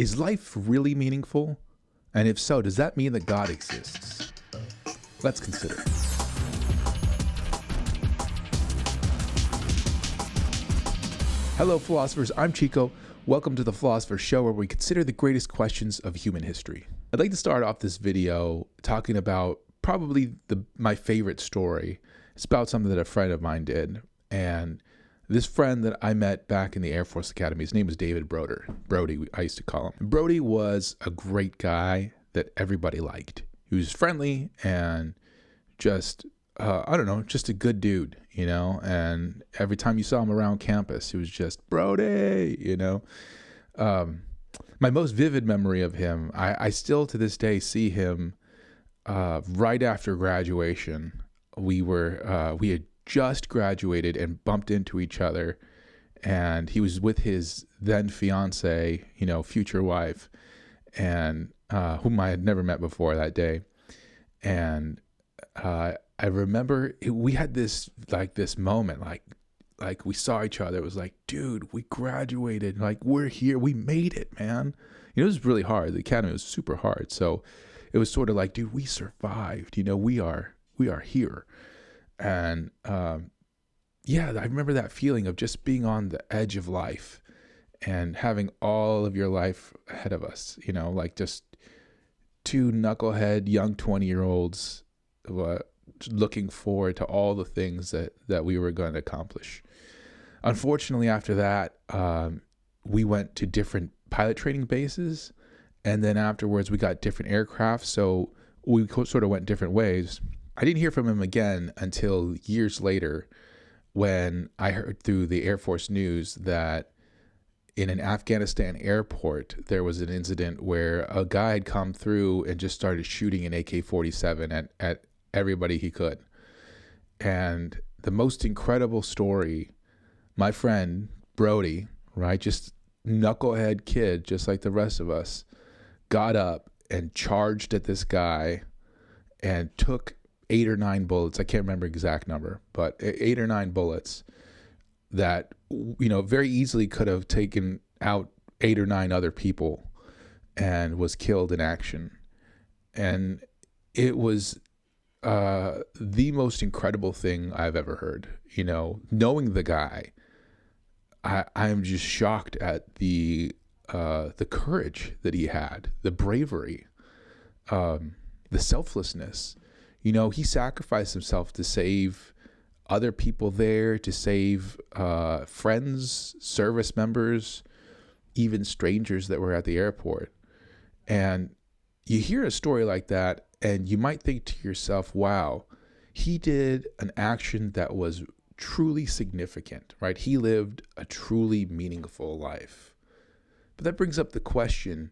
Is life really meaningful? And if so, does that mean that God exists? Let's consider. Hello, philosophers. I'm Chico. Welcome to the Philosopher's Show, where we consider the greatest questions of human history. I'd like to start off this video talking about probably my favorite story. It's about something that a friend of mine did. And this friend that I met back in the Air Force Academy, his name was David Brody, I used to call him. Brody was a great guy that everybody liked. He was friendly and just, just a good dude, and every time you saw him around campus, he was just, Brody, My most vivid memory of him, I still to this day see him right after graduation. We had just graduated and bumped into each other, and he was with his then fiance, future wife, and whom I had never met before that day. And I remember we had this moment, like we saw each other. It was like, dude, we graduated, like we're here, we made it, man. It was really hard. The academy was super hard, so it was sort of like, dude, we survived. We are here. And I remember that feeling of just being on the edge of life and having all of your life ahead of us, like just two knucklehead young 20-year-olds looking forward to all the things that we were going to accomplish. Unfortunately, after that, we went to different pilot training bases, and then afterwards we got different aircraft, so we sort of went different ways. I didn't hear from him again until years later, when I heard through the Air Force news that in an Afghanistan airport, there was an incident where a guy had come through and just started shooting an AK-47 at everybody he could. And the most incredible story, my friend Brody, right, just knucklehead kid, just like the rest of us, got up and charged at this guy and took 8 or 9 bullets. I can't remember exact number, but 8 or 9 bullets that, very easily could have taken out 8 or 9 other people, and was killed in action. And it was the most incredible thing I've ever heard. Knowing the guy, I am just shocked at the courage that he had, the bravery, the selflessness. He sacrificed himself to save other people there, to save friends, service members, even strangers that were at the airport. And you hear a story like that, and you might think to yourself, wow, he did an action that was truly significant, right? He lived a truly meaningful life. But that brings up the question,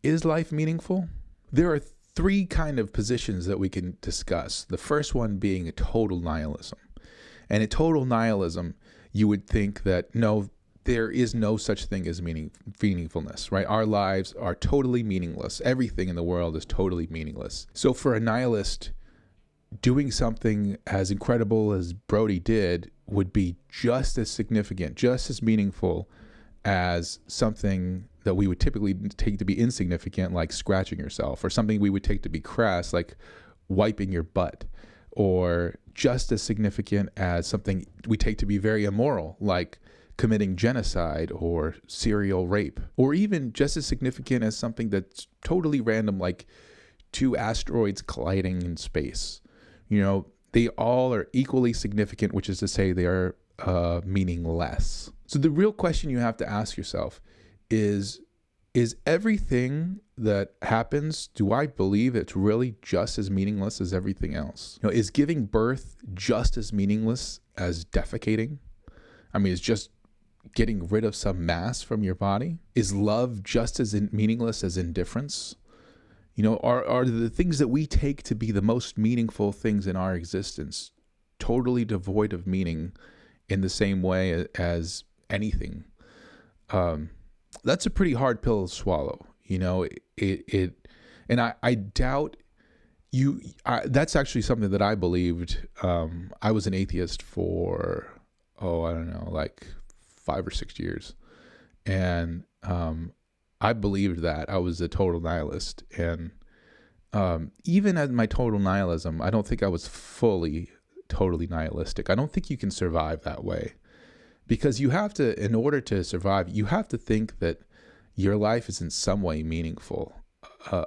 is life meaningful? There are 3 kind of positions that we can discuss. The first one being a total nihilism. And in total nihilism, you would think that no, there is no such thing as meaningfulness, right? Our lives are totally meaningless. Everything in the world is totally meaningless. So for a nihilist, doing something as incredible as Brody did would be just as significant, just as meaningful as something that we would typically take to be insignificant, like scratching yourself, or something we would take to be crass, like wiping your butt, or just as significant as something we take to be very immoral, like committing genocide or serial rape, or even just as significant as something that's totally random, like 2 asteroids colliding in space. They all are equally significant, which is to say they are meaningless. So the real question you have to ask yourself is everything that happens, do I believe it's really just as meaningless as everything else? Is giving birth just as meaningless as defecating? Is just getting rid of some mass from your body? Is love just as meaningless as indifference? Are the things that we take to be the most meaningful things in our existence totally devoid of meaning in the same way as anything? That's a pretty hard pill to swallow. And I doubt that's actually something that I believed. I was an atheist for, like 5 or 6 years. And I believed that I was a total nihilist. And even at my total nihilism, I don't think I was fully totally nihilistic. I don't think you can survive that way, because you have to, in order to survive, you have to think that your life is in some way meaningful.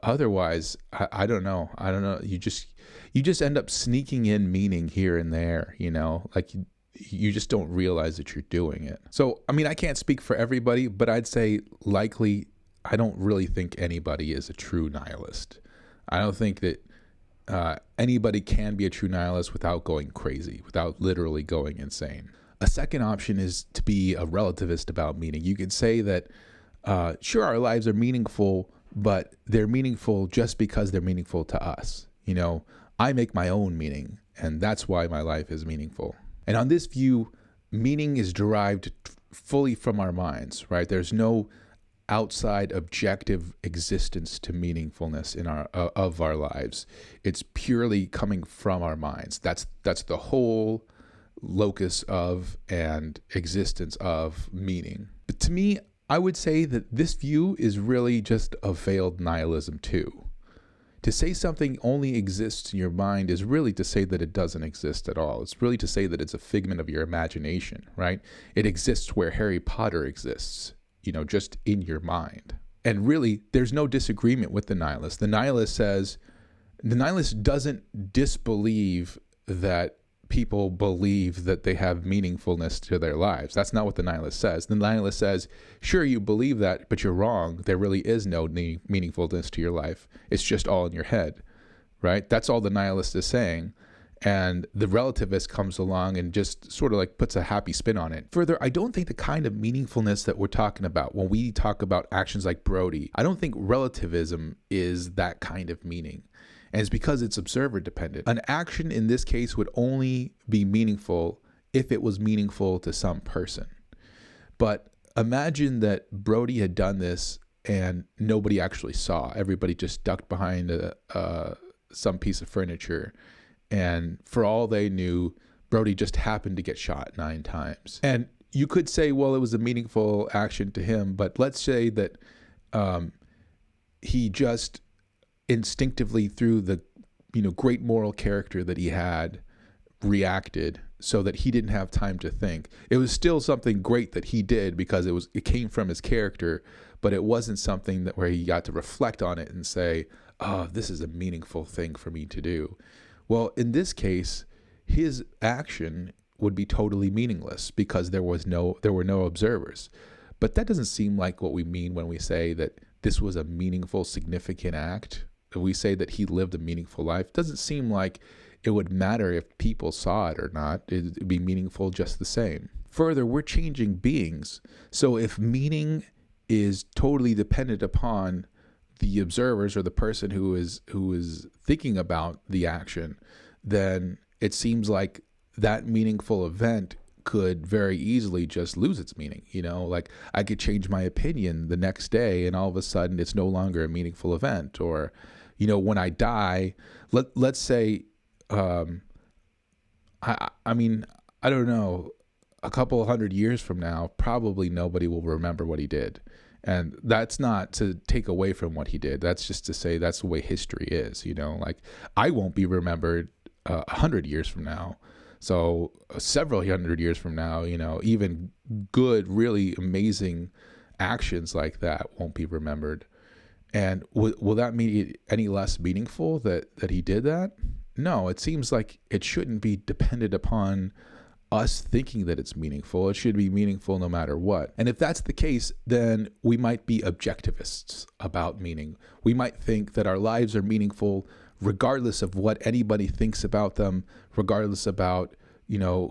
Otherwise, I don't know. I don't know. You just end up sneaking in meaning here and there, like you just don't realize that you're doing it. So, I mean, I can't speak for everybody, but I'd say likely, I don't really think anybody is a true nihilist. I don't think that anybody can be a true nihilist without going crazy, without literally going insane. A second option is to be a relativist about meaning. You could say that, sure, our lives are meaningful, but they're meaningful just because they're meaningful to us. I make my own meaning, and that's why my life is meaningful. And on this view, meaning is derived fully from our minds, right? There's no outside objective existence to meaningfulness of our lives. It's purely coming from our minds. That's the whole locus of and existence of meaning. But to me, I would say that this view is really just a veiled nihilism too. To say something only exists in your mind is really to say that it doesn't exist at all. It's really to say that it's a figment of your imagination, right? It exists where Harry Potter exists, just in your mind. And really, there's no disagreement with the nihilist. The nihilist doesn't disbelieve that people believe that they have meaningfulness to their lives. That's not what the nihilist says. The nihilist says, sure, you believe that, but you're wrong. There really is no meaningfulness to your life. It's just all in your head, right? That's all the nihilist is saying. And the relativist comes along and just sort of like puts a happy spin on it. Further, I don't think the kind of meaningfulness that we're talking about when we talk about actions like Brody, I don't think relativism is that kind of meaning. And it's because it's observer dependent. An action in this case would only be meaningful if it was meaningful to some person. But imagine that Brody had done this and nobody actually saw. Everybody just ducked behind some piece of furniture. And for all they knew, Brody just happened to get shot 9 times. And you could say, well, it was a meaningful action to him. But let's say that he just instinctively, through the great moral character that he had, reacted so that he didn't have time to think. It was still something great that he did because it came from his character, but it wasn't something that where he got to reflect on it and say, oh, this is a meaningful thing for me to do. Well, in this case, his action would be totally meaningless because there were no observers. But that doesn't seem like what we mean when we say that this was a meaningful, significant act. If we say that he lived a meaningful life, it doesn't seem like it would matter if people saw it or not. It'd be meaningful just the same. Further, we're changing beings. So if meaning is totally dependent upon the observers or the person who is thinking about the action, then it seems like that meaningful event could very easily just lose its meaning. Like I could change my opinion the next day and all of a sudden it's no longer a meaningful event. Or, when I die, let's say, I mean, I don't know, a couple 100 years from now, probably nobody will remember what he did. And that's not to take away from what he did. That's just to say that's the way history is, like I won't be remembered 100 years from now. So several 100 years from now, even good, really amazing actions like that won't be remembered. And will that make it any less meaningful that he did that? No, it seems like it shouldn't be dependent upon us thinking that it's meaningful. It should be meaningful no matter what. And if that's the case, then we might be objectivists about meaning. We might think that our lives are meaningful regardless of what anybody thinks about them, regardless about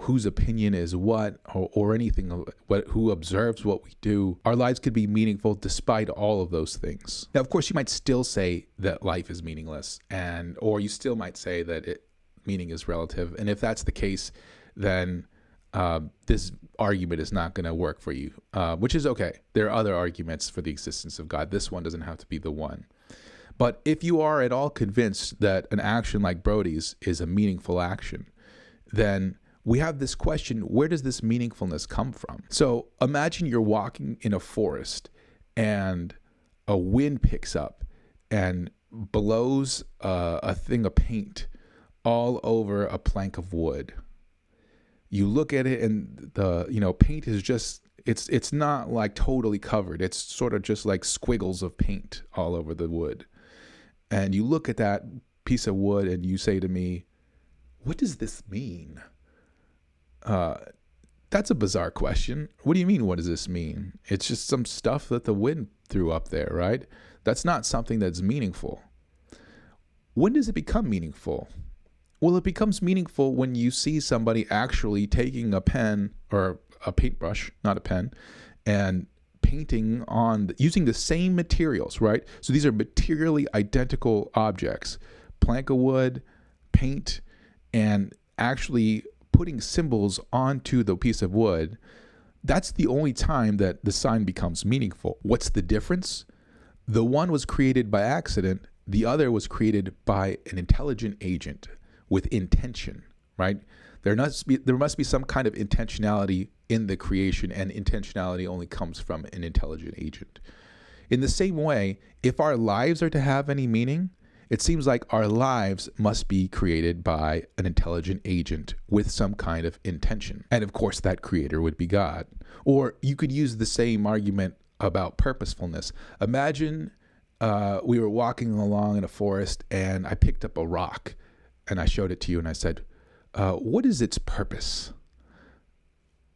whose opinion is what or anything, who observes what we do. Our lives could be meaningful despite all of those things. Now, of course, you might still say that life is meaningless, or you still might say that meaning is relative. And if that's the case, then this argument is not going to work for you, which is okay. There are other arguments for the existence of God. This one doesn't have to be the one. But if you are at all convinced that an action like Brody's is a meaningful action, then we have this question, where does this meaningfulness come from? So imagine you're walking in a forest and a wind picks up and blows a thing of paint all over a plank of wood. You look at it and the paint is just it's not like totally covered. It's sort of just like squiggles of paint all over the wood. And you look at that piece of wood and you say to me, what does this mean? That's a bizarre question. What do you mean, what does this mean? It's just some stuff that the wind threw up there, right? That's not something that's meaningful. When does it become meaningful? Well, it becomes meaningful when you see somebody actually taking a pen or a paintbrush, not a pen, and painting on using the same materials, right? So these are materially identical objects, plank of wood, paint, and actually putting symbols onto the piece of wood. That's the only time that the sign becomes meaningful. What's the difference? The one was created by accident. The other was created by an intelligent agent with intention, right? There must be some kind of intentionality in the creation, and intentionality only comes from an intelligent agent. In the same way, if our lives are to have any meaning, it seems like our lives must be created by an intelligent agent with some kind of intention. And of course, that creator would be God. Or you could use the same argument about purposefulness. Imagine we were walking along in a forest and I picked up a rock and I showed it to you and I said, what is its purpose?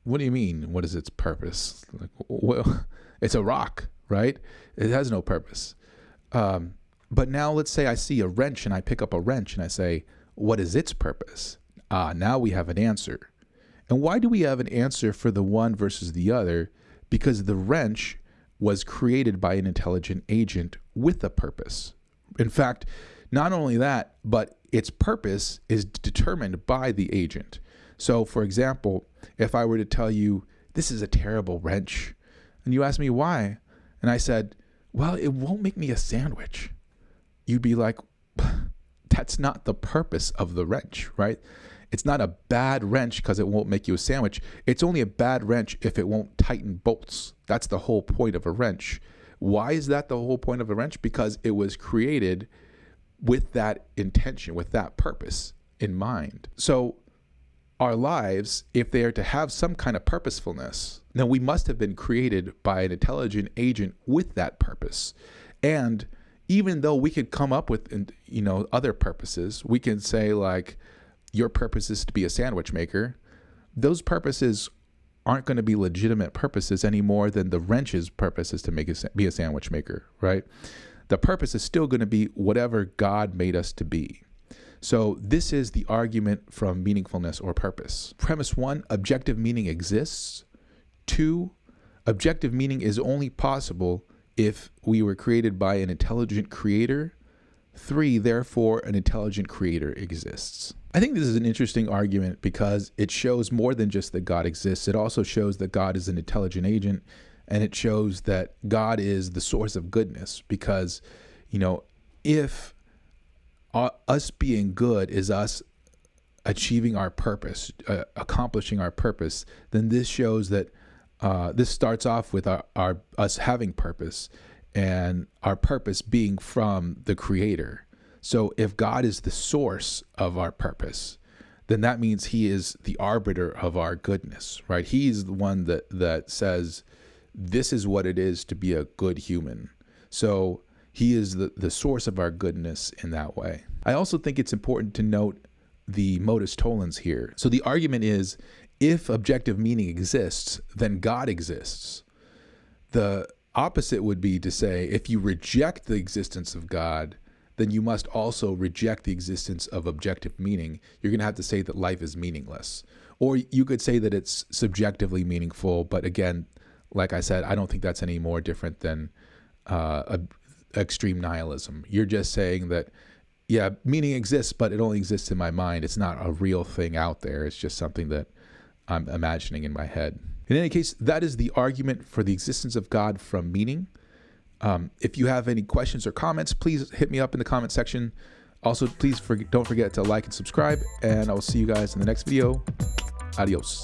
What do you mean? What is its purpose? Like, well, it's a rock, right? It has no purpose. But now let's say I see a wrench and I pick up a wrench and I say, what is its purpose? Now we have an answer. And why do we have an answer for the one versus the other? Because the wrench was created by an intelligent agent with a purpose. In fact, not only that, but its purpose is determined by the agent. So for example, if I were to tell you, this is a terrible wrench, and you ask me why, and I said, well, it won't make me a sandwich. You'd be like, that's not the purpose of the wrench, right? It's not a bad wrench because it won't make you a sandwich. It's only a bad wrench if it won't tighten bolts. That's the whole point of a wrench. Why is that the whole point of a wrench? Because it was created with that intention, with that purpose in mind. So our lives, if they are to have some kind of purposefulness, then we must have been created by an intelligent agent with that purpose. And even though we could come up with, other purposes, we can say like, your purpose is to be a sandwich maker. Those purposes aren't going to be legitimate purposes any more than the wrench's purpose is to be a sandwich maker, right? The purpose is still going to be whatever God made us to be. So this is the argument from meaningfulness or purpose. Premise 1, objective meaning exists. 2, objective meaning is only possible if we were created by an intelligent creator. 3, therefore, an intelligent creator exists. I think this is an interesting argument because it shows more than just that God exists. It also shows that God is an intelligent agent, and it shows that God is the source of goodness because, if us being good is us achieving our purpose, accomplishing our purpose, then this shows that this starts off with us having purpose and our purpose being from the Creator. So if God is the source of our purpose, then that means he is the arbiter of our goodness, right? He's the one that says, this is what it is to be a good human. So he is the source of our goodness in that way. I also think it's important to note the modus tollens here. So the argument is, if objective meaning exists, then God exists. The opposite would be to say, if you reject the existence of God, then you must also reject the existence of objective meaning. You're going to have to say that life is meaningless. Or you could say that it's subjectively meaningful. But again, like I said, I don't think that's any more different than extreme nihilism. You're just saying that, yeah, meaning exists, but it only exists in my mind. It's not a real thing out there. It's just something that I'm imagining in my head. In any case, that is the argument for the existence of God from meaning. If you have any questions or comments, please hit me up in the comment section. Also, please don't forget to like and subscribe, and I will see you guys in the next video. Adios.